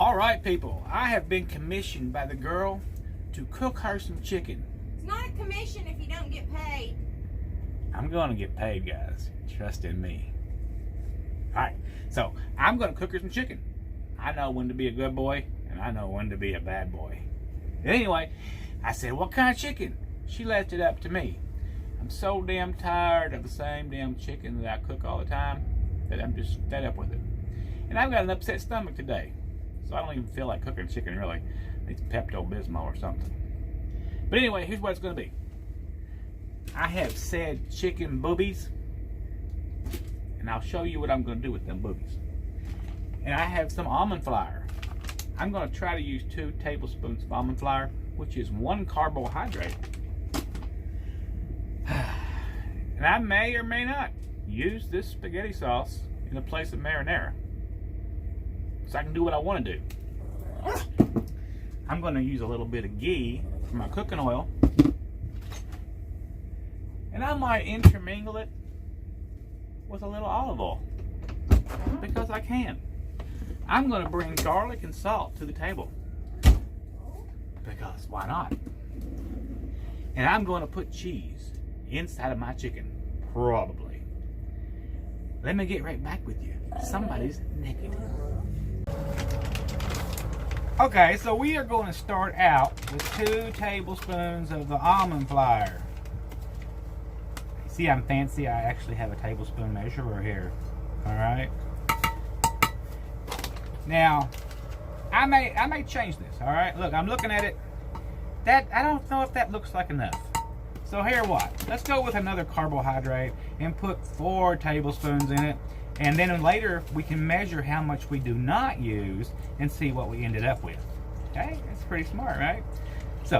All right, people, I have been commissioned by the girl to cook her some chicken. It's not a commission if you don't get paid. I'm going to get paid, guys. Trust in me. All right, so I'm going to cook her some chicken. I know when to be a good boy, and I know when to be a bad boy. Anyway, I said, what kind of chicken? She left it up to me. I'm so damn tired of the same damn chicken that I cook all the time that I'm just fed up with it. And I've got an upset stomach today. So I don't even feel like cooking chicken, really. It's Pepto-Bismol or something. But anyway, here's what it's going to be. I have said chicken boobies. And I'll show you what I'm going to do with them boobies. And I have some almond flour. I'm going to try to use 2 tablespoons of almond flour, which is 1 carbohydrate. And I may or may not use this spaghetti sauce in the place of marinara. So I can do what I want to do. I'm going to use a little bit of ghee for my cooking oil. And I might intermingle it with a little olive oil. Because I can. I'm going to bring garlic and salt to the table. Because why not? And I'm going to put cheese inside of my chicken. Probably. Let me get right back with you. Somebody's naked. Okay, so we are going to start out with 2 tablespoons of the almond flour. See, I'm fancy. I actually have a tablespoon measurer here. Alright. Now, I may change this. Alright, look, I'm looking at it. I don't know if that looks like enough. So here what? Let's go with another carbohydrate and put 4 tablespoons in it. And then later we can measure how much we do not use and see what we ended up with. Okay, that's pretty smart, right? So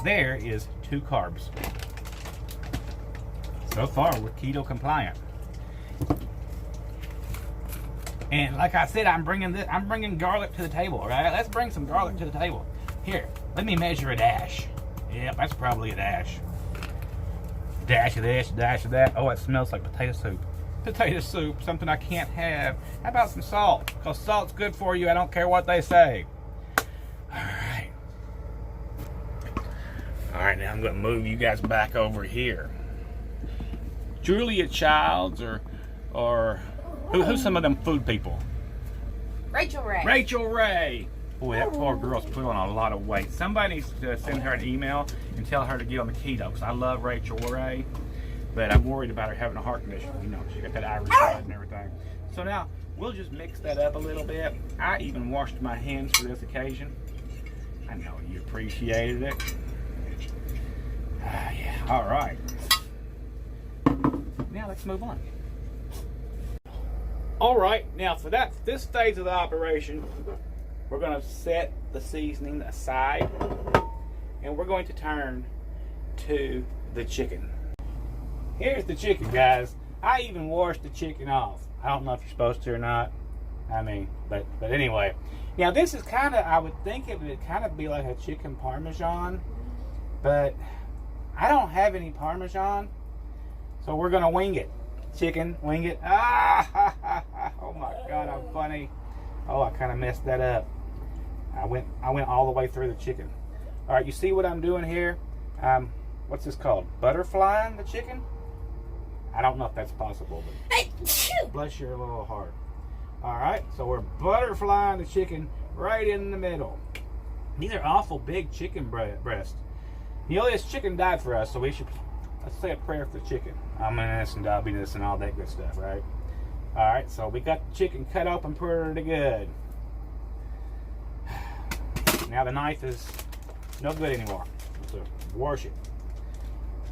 there is 2 carbs. So far we're keto compliant. And like I said, I'm bringing garlic to the table, right? Let's bring some garlic to the table. Here, let me measure a dash. Yep, that's probably a dash. Dash of this, dash of that. Oh, it smells like potato soup. Potato soup, something I can't have. How about some salt? Because salt's good for you. I don't care what they say. Alright. Alright, now I'm going to move you guys back over here. Julia Childs or who's some of them food people? Rachel Ray. Rachel Ray. Boy, that poor girl's put on a lot of weight. Somebody needs to send her an email and tell her to get on the keto. Because I love Rachel Ray. But I'm worried about her having a heart condition. You know, she got that Irish blood and everything. So now, we'll just mix that up a little bit. I even washed my hands for this occasion. I know you appreciated it. Yeah, all right. Now let's move on. All right, now for this phase of the operation, we're going to set the seasoning aside. And we're going to turn to the chicken. Here's the chicken, guys. I even washed the chicken off. I don't know if you're supposed to or not. I mean, but anyway. Now this is kind of, I would think it would kind of be like a chicken parmesan, but I don't have any parmesan, so we're gonna wing it. Chicken, wing it. Oh my God, I'm funny. Oh, I kind of messed that up. I went all the way through the chicken. All right, you see what I'm doing here? What's this called? Butterflying the chicken? I don't know if that's possible, but bless your little heart. Alright, so we're butterflying the chicken right in the middle. These are awful big chicken breasts. You know, this chicken died for us, so let's say a prayer for the chicken. Ominous and dobbiness and all that good stuff, right? Alright, so we got the chicken cut open pretty good. Now the knife is no good anymore, so wash it.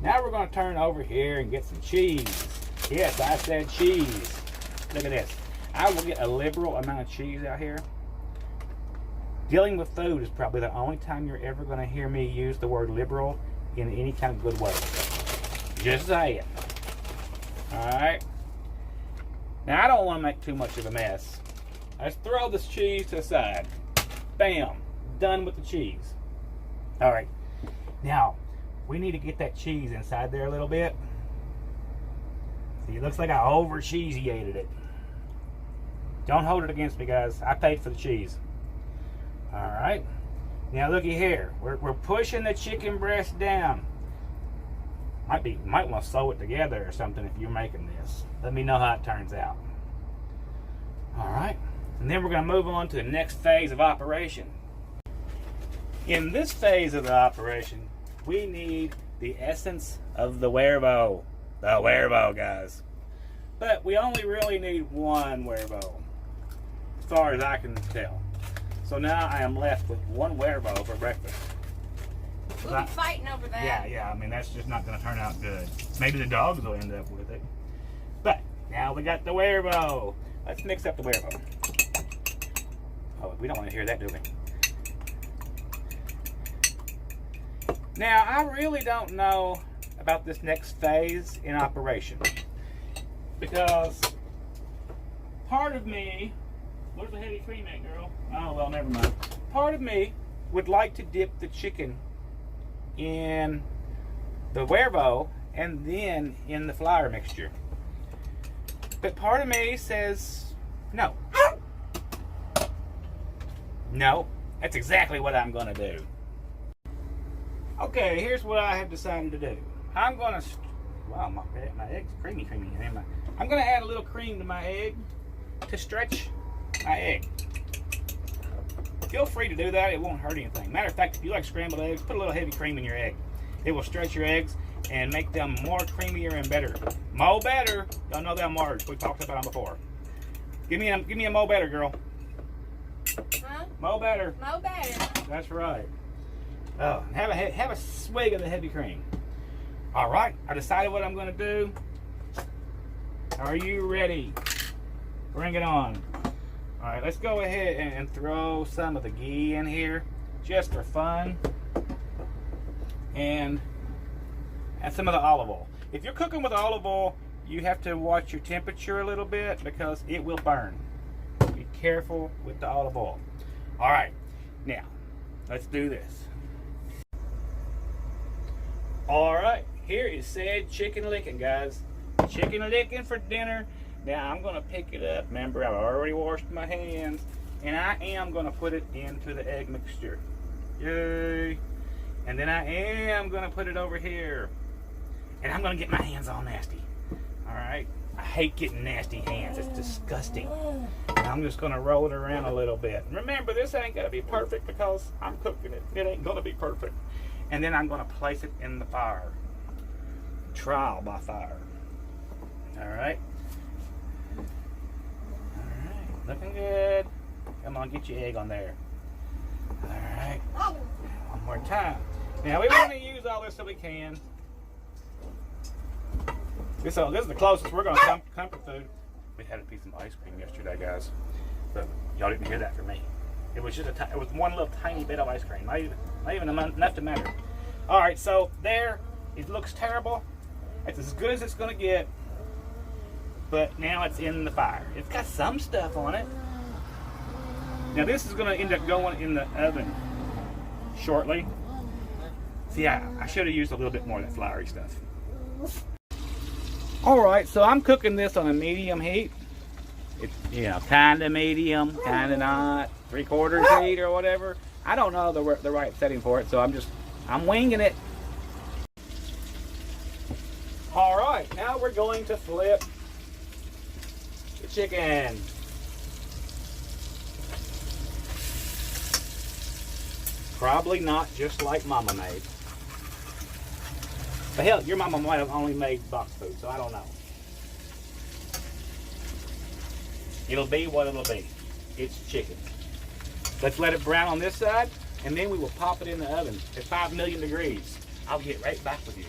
Now we're going to turn over here and get some cheese. Yes, I said cheese. Look at this. I will get a liberal amount of cheese out here. Dealing with food is probably the only time you're ever going to hear me use the word liberal in any kind of good way. Just say it. Alright. Now I don't want to make too much of a mess. Let's throw this cheese to the side. Bam. Done with the cheese. Alright. Now, we need to get that cheese inside there a little bit. See, it looks like I over cheesiated it. Don't hold it against me, guys. I paid for the cheese. All right. Now looky here. We're pushing the chicken breast down. Might want to sew it together or something if you're making this. Let me know how it turns out. All right. And then we're going to move on to the next phase of operation. In this phase of the operation, we need the essence of the huevo. The huevo, guys. But we only really need one huevo, as far as I can tell. So now I am left with one huevo for breakfast. We'll be fighting over that. Yeah. I mean, that's just not going to turn out good. Maybe the dogs will end up with it. But now we got the huevo. Let's mix up the huevo. Oh, we don't want to hear that, do we? Now, I really don't know about this next phase in operation, because part of me, where's the heavy cream at, girl? Oh, well, never mind. Part of me would like to dip the chicken in the huevo and then in the flour mixture. But part of me says no. No, that's exactly what I'm going to do. Okay, here's what I have decided to do. I'm going to, wow, my egg's creamy. I'm going to add a little cream to my egg to stretch my egg. Feel free to do that. It won't hurt anything. Matter of fact, if you like scrambled eggs, put a little heavy cream in your egg. It will stretch your eggs and make them more creamier and better. Mo better. Y'all know them words. We talked about them before. Give me a mo better, girl. Huh? Mo better. Mo better. That's right. Oh, have a swig of the heavy cream. All right, I decided what I'm going to do. Are you ready? Bring it on. All right, let's go ahead and throw some of the ghee in here, just for fun, and some of the olive oil. If you're cooking with olive oil, you have to watch your temperature a little bit because it will burn. Be careful with the olive oil. All right, now let's do this. All right, here is said chicken licking, guys. Chicken licking for dinner. Now I'm going to pick it up. Remember, I've already washed my hands, and I am going to put it into the egg mixture. Yay! And then I am going to put it over here, and I'm going to get my hands all nasty. All right. I hate getting nasty hands. It's disgusting. And I'm just going to roll it around a little bit. Remember, this ain't going to be perfect because I'm cooking it. It ain't going to be perfect. And then I'm going to place it in the fire. Trial by fire. All right. All right. Looking good. Come on, get your egg on there. All right. One more time. Now, we want to use all this so we can. This is the closest we're going to comfort food. We had a piece of ice cream yesterday, guys. But y'all didn't hear that from me. It was just it was one little tiny bit of ice cream. Not even enough to matter. All right, so there. It looks terrible. It's as good as it's going to get. But now it's in the fire. It's got some stuff on it. Now this is going to end up going in the oven shortly. See, I should have used a little bit more of that floury stuff. All right, so I'm cooking this on a medium heat. It's, you know, kind of medium, kind of not, 3/4 heat or whatever. I don't know the right setting for it, so I'm winging it. All right, now we're going to flip the chicken. Probably not just like Mama made. But hell, your mama might have only made box food, so I don't know. It'll be what it'll be. It's chicken. Let's let it brown on this side, and then we will pop it in the oven at 5 million degrees. I'll get right back with you.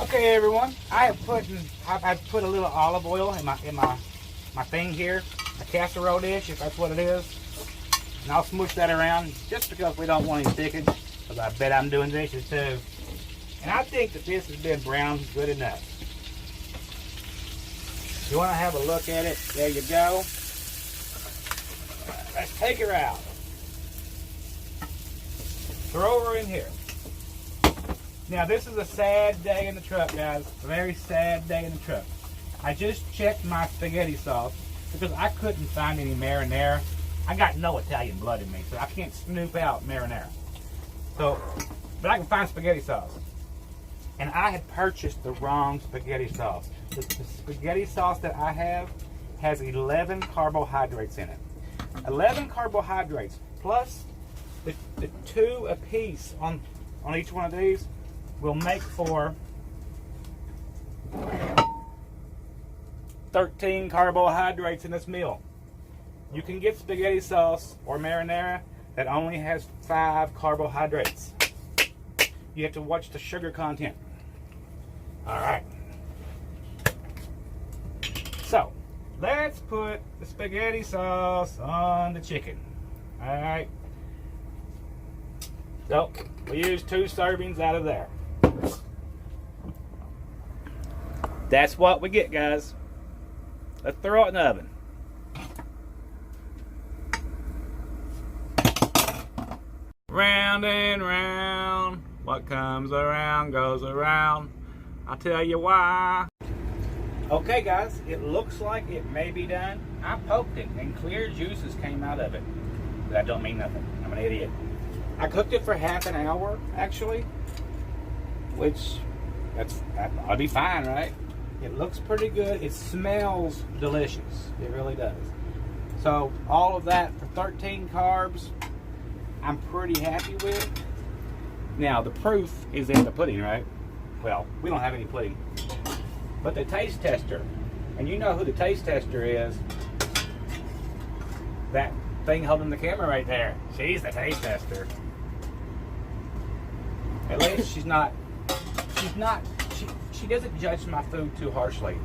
Okay, everyone. I've put a little olive oil in my thing here, a casserole dish, if that's what it is. And I'll smoosh that around just because we don't want any thickage. Because I bet I'm doing dishes too. And I think that this has been browned good enough. You want to have a look at it? There you go. Let's take her out. Throw her in here. Now this is a sad day in the truck, guys. A very sad day in the truck. I just checked my spaghetti sauce because I couldn't find any marinara. I got no Italian blood in me, so I can't snoop out marinara. So, but I can find spaghetti sauce. And I had purchased the wrong spaghetti sauce. The spaghetti sauce that I have has 11 carbohydrates in it. 11 carbohydrates plus the 2 apiece on each one of these will make for 13 carbohydrates in this meal. You can get spaghetti sauce or marinara that only has 5 carbohydrates. You have to watch the sugar content. Alright. So, let's put the spaghetti sauce on the chicken. Alright. So, we use 2 servings out of there. That's what we get, guys. Let's throw it in the oven. Round and round, what comes around goes around. I'll tell you why. Okay, guys, it looks like it may be done. I poked it and clear juices came out of it. That don't mean nothing. I'm an idiot. I cooked it for half an hour, actually, which I'll be fine, right? It looks pretty good. It smells delicious. It really does. So all of that for 13 carbs, I'm pretty happy with. Now the proof is in the pudding, right? Well, we don't have any pudding. But the taste tester, and you know who the taste tester is. That thing holding the camera right there. She's the taste tester. At least she doesn't judge my food too harshly.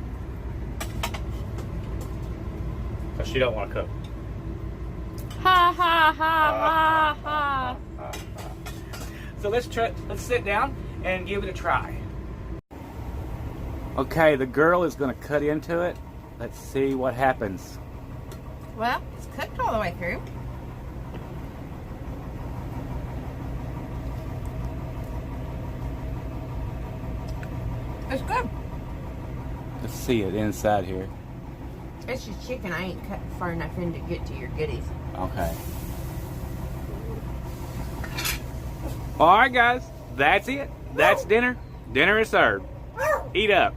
Because she don't want to cook. Ha ha ha ha ha. So let's sit down and give it a try. Okay, the girl is going to cut into it. Let's see what happens. Well, it's cooked all the way through. It's good. Let's see it inside here. It's just chicken. I ain't cut far enough in to get to your goodies. Okay. All right, guys. That's it. That's dinner. Dinner is served. Eat up.